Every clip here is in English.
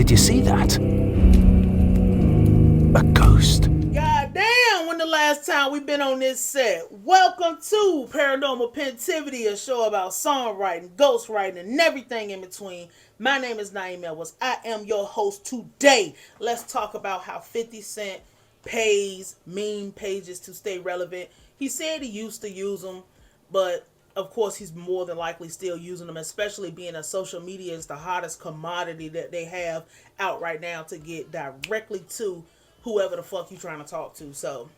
Did you see that? A ghost. God damn, when the last time we been on this set? Welcome to Paranormal Pentivity, a show about songwriting, ghostwriting, and everything in between. My name is Nayim. I am your host today. Let's talk about how 50 Cent pays meme pages to stay relevant. He said he used to use them, but of course he's more than likely still using them, especially being that social media is the hottest commodity that they have out right now to get directly to whoever the fuck you trying to talk to. So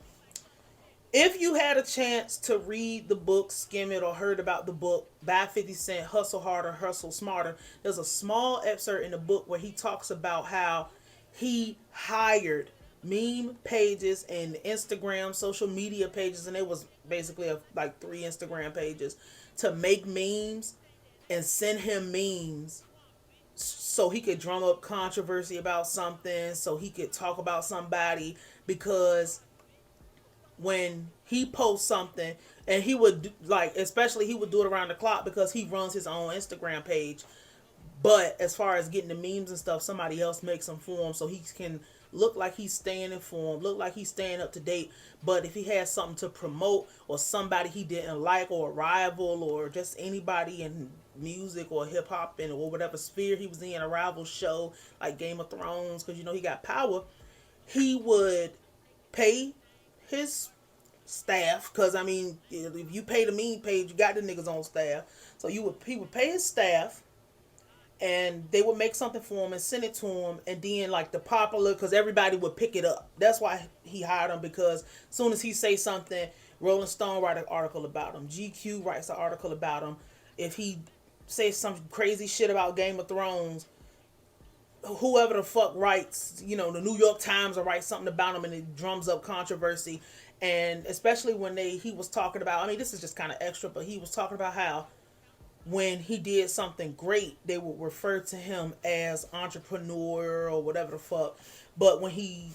if you had a chance to read the book, skim it, or heard about the book by 50 Cent, Hustle Harder, Hustle Smarter, there's a small excerpt in the book where he talks about how he hired meme pages and Instagram social media pages, and it was basically like 3 Instagram pages, to make memes and send him memes so he could drum up controversy about something, so he could talk about somebody. Because when he posts something, and he would like, especially he would do it around the clock because he runs his own Instagram page. But as far as getting the memes and stuff, somebody else makes them for him so he can look like he's staying informed, look like he's staying up to date. But if he has something to promote, or somebody he didn't like, or a rival, or just anybody in music or hip hop and or whatever sphere he was in, a rival show like Game of Thrones, because you know he got power, he would pay his staff. Because I mean, if you pay the meme page, you got the niggas on staff. So he would pay his staff, and they would make something for him and send it to him, and then like the popular, because everybody would pick it up. That's why he hired him, because as soon as he say something, Rolling Stone write an article about him, GQ writes an article about him. If he says some crazy shit about Game of Thrones, whoever the fuck writes, the New York Times will write something about him, and it drums up controversy. And especially when he was talking about, I mean, this is just kind of extra, but he was talking about how when he did something great, they would refer to him as entrepreneur or whatever the fuck. But when he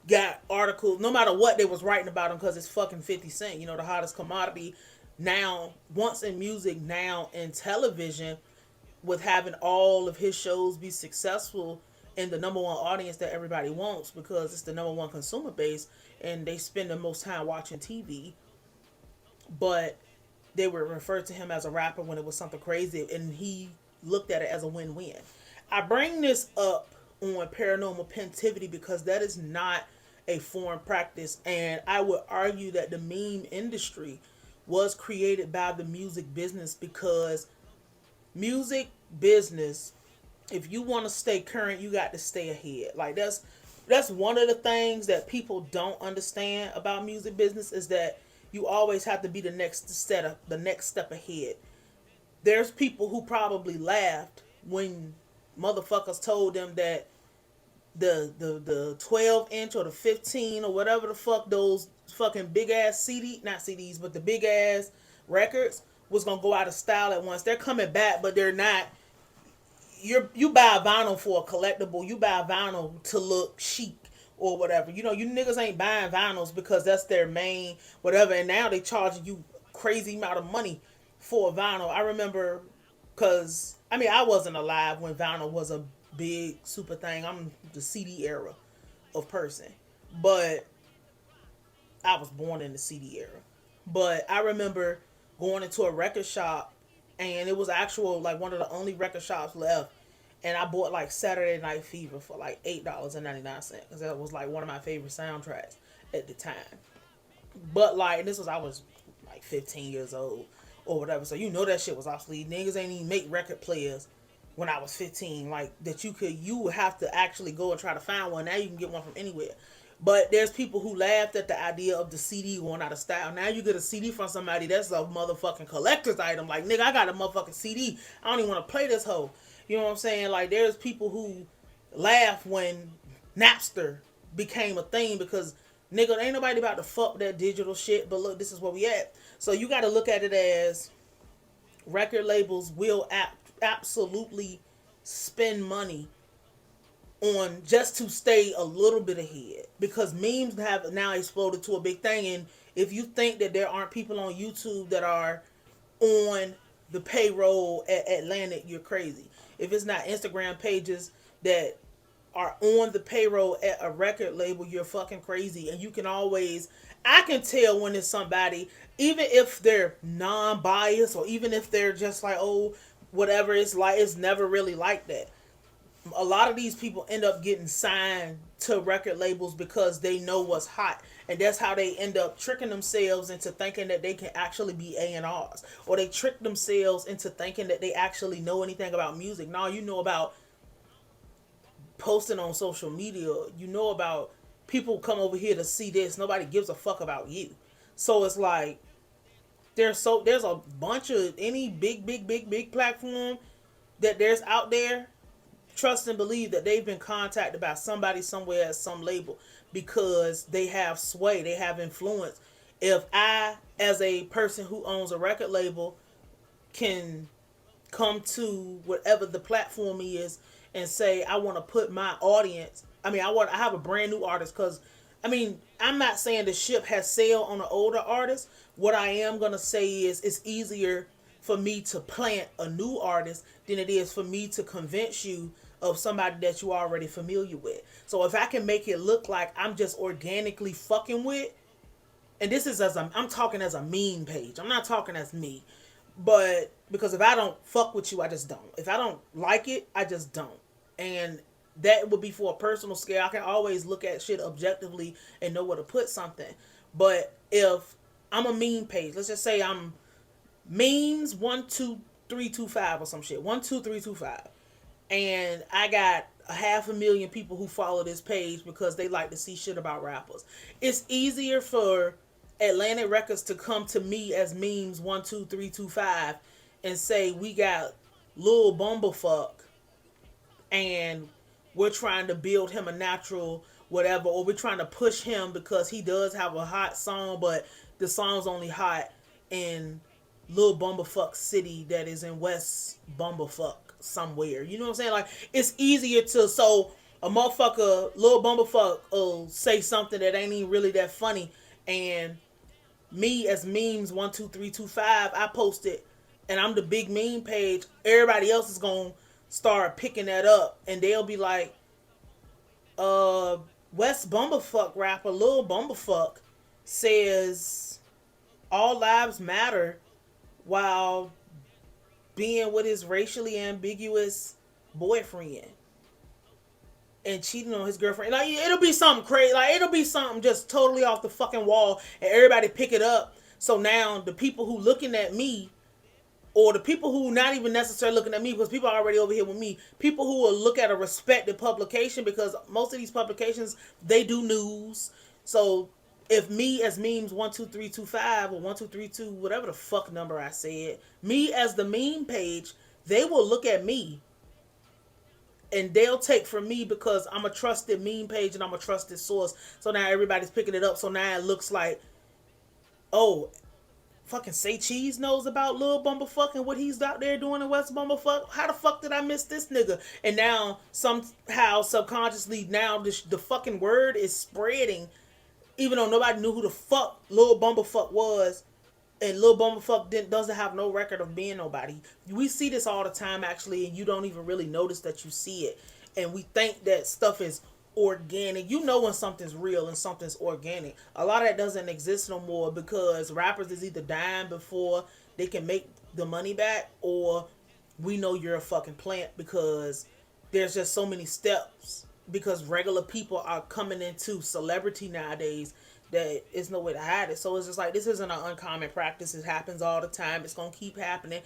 got articles, no matter what they was writing about him, because it's fucking 50 Cent, the hottest commodity now, once in music, now in television, with having all of his shows be successful in the number one audience that everybody wants, because it's the number one consumer base and they spend the most time watching TV. But they would refer to him as a rapper when it was something crazy, and he looked at it as a win-win. I bring this up on Paranormal Pentivity because that is not a foreign practice, and I would argue that the meme industry was created by the music business, because music business, if you want to stay current, you got to stay ahead. Like that's one of the things that people don't understand about music business, is that you always have to be the next step ahead. There's people who probably laughed when motherfuckers told them that the 12 inch or the 15 or whatever the fuck, those fucking big ass not CDs, but the big ass records was gonna go out of style at once. They're coming back, but they're not. You buy a vinyl for a collectible. You buy a vinyl to look chic or whatever. You niggas ain't buying vinyls because that's their main whatever. And now they charging you crazy amount of money for a vinyl. I remember, because I mean, I wasn't alive when vinyl was a big super thing. I'm the CD era of person, but I was born in the CD era. But I remember going into a record shop, and it was actual, like, one of the only record shops left, and I bought like Saturday Night Fever for like $8.99, because that was like one of my favorite soundtracks at the time. But like, I was like 15 years old or whatever, so that shit was obsolete. Niggas ain't even make record players when I was 15, like, that you would have to actually go and try to find one. Now you can get one from anywhere. But there's people who laughed at the idea of the CD going out of style. Now you get a CD from somebody that's a motherfucking collector's item. Like, nigga, I got a motherfucking CD. I don't even want to play this hoe. You know what I'm saying? Like, there's people who laugh when Napster became a thing, because, nigga, ain't nobody about to fuck that digital shit. But look, this is where we at. So you got to look at it as record labels will absolutely spend money on just to stay a little bit ahead, because memes have now exploded to a big thing. And if you think that there aren't people on YouTube that are on the payroll at Atlantic, you're crazy. If it's not Instagram pages that are on the payroll at a record label, you're fucking crazy. And you can always, I can tell when it's somebody, even if they're non-biased or even if they're just like, oh, whatever it's like, it's never really like that. A lot of these people end up getting signed to record labels because they know what's hot, and that's how they end up tricking themselves into thinking that they can actually be A&Rs, or they trick themselves into thinking that they actually know anything about music. Now you know about posting on social media, you know about people come over here to see this. Nobody gives a fuck about you. So it's like there's a bunch of any big platform that there's out there. Trust and believe that they've been contacted by somebody somewhere at some label because they have sway, they have influence. If I, as a person who owns a record label, can come to whatever the platform is and say I want to put my audience. I have a brand new artist because I'm not saying the ship has sailed on an older artist. What I am gonna say is it's easier for me to plant a new artist than it is for me to convince you of somebody that you are already familiar with. So if I can make it look like I'm just organically fucking with, and this is I'm talking as a meme page. I'm not talking as me. But because if I don't fuck with you, I just don't. If I don't like it, I just don't. And that would be for a personal scale. I can always look at shit objectively and know where to put something. But if I'm a meme page, let's just say I'm memes 12325 or some shit. 12325. And I got a 500,000 people who follow this page because they like to see shit about rappers. It's easier for Atlantic Records to come to me as memes 12325 and say we got Lil Bumblefuck and we're trying to build him a natural whatever, or we're trying to push him because he does have a hot song, but the song's only hot in Lil Bumblefuck City that is in West Bumblefuck somewhere. You know what I'm saying? Like, it's easier to, so a motherfucker, Lil Bumblefuck, will say something that ain't even really that funny, and me as memes 12325, I post it, and I'm the big meme page. Everybody else is gonna start picking that up, and they'll be like, uh, West Bumblefuck rapper Lil Bumblefuck says all lives matter while being with his racially ambiguous boyfriend and cheating on his girlfriend. Like, it'll be something crazy. Like, it'll be something just totally off the fucking wall, and everybody pick it up. So now the people who looking at me, or the people who not even necessarily looking at me, because people are already over here with me, people who will look at a respected publication, because most of these publications, they do news. So if me as memes 12325 or 1232, whatever the fuck number I said, me as the meme page, they will look at me and they'll take from me because I'm a trusted meme page and I'm a trusted source. So now everybody's picking it up. So now it looks like, oh, fucking Say Cheese knows about Lil Bumblefuck and what he's out there doing in West Bumblefuck. How the fuck did I miss this nigga? And now somehow subconsciously now the fucking word is spreading, even though nobody knew who the fuck Lil Bumblefuck was. And Lil Bumblefuck doesn't have no record of being nobody. We see this all the time, actually, and you don't even really notice that you see it. And we think that stuff is organic. You know when something's real and something's organic. A lot of that doesn't exist no more because rappers is either dying before they can make the money back, or we know you're a fucking plant because there's just so many steps, because regular people are coming into celebrity nowadays that it's no way to hide it. So it's just like, this isn't an uncommon practice. It happens all the time. It's going to keep happening.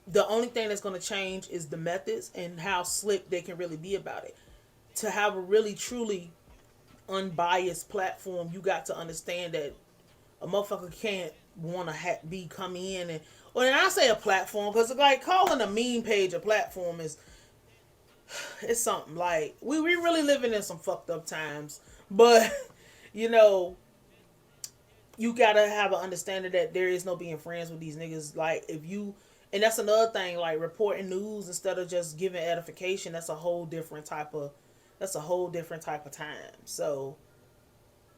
The only thing that's going to change is the methods and how slick they can really be about it. To have a really, truly unbiased platform, you got to understand that a motherfucker can't want to be come in and, well, and I say a platform because, like, calling a meme page a platform is, it's something. Like, we really living in some fucked up times. But, you know, you gotta have an understanding that there is no being friends with these niggas. Like, if you, and that's another thing, like reporting news instead of just giving edification, that's a whole different type of time. So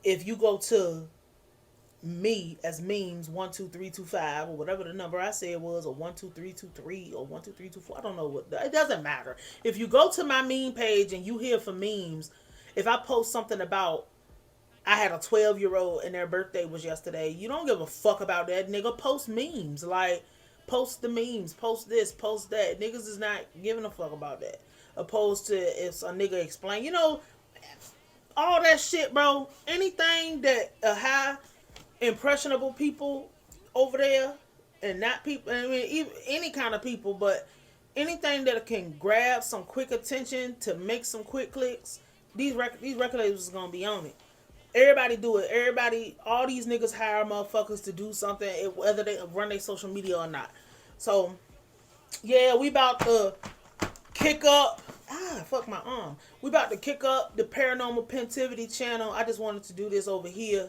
if you go to me as memes 12325 or whatever the number I said was, or 12323 or 12324. I don't know what. It doesn't matter. If you go to my meme page and you here for memes, if I post something about I had a 12-year-old and their birthday was yesterday, you don't give a fuck about that, nigga. Post memes. Like, post the memes. Post this. Post that. Niggas is not giving a fuck about that. Opposed to if a nigga explain, all that shit, bro. Anything that a high impressionable people over there, and not people, I mean, even, any kind of people, but anything that can grab some quick attention to make some quick clicks, these record labels is gonna be on it. Everybody do it. Everybody, all these niggas hire motherfuckers to do something, whether they run their social media or not. So, yeah, we about to kick up. Fuck my arm. We about to kick up the Paranormal Pentivity channel. I just wanted to do this over here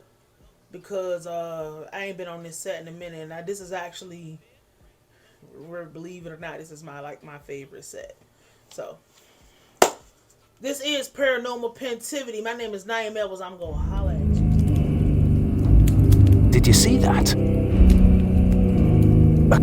because I ain't been on this set in a minute. And this is actually, believe it or not, this is my favorite set. So, this is Paranormal Pentivity. My name is Nayim. I'm going to holler at you. Did you see that? A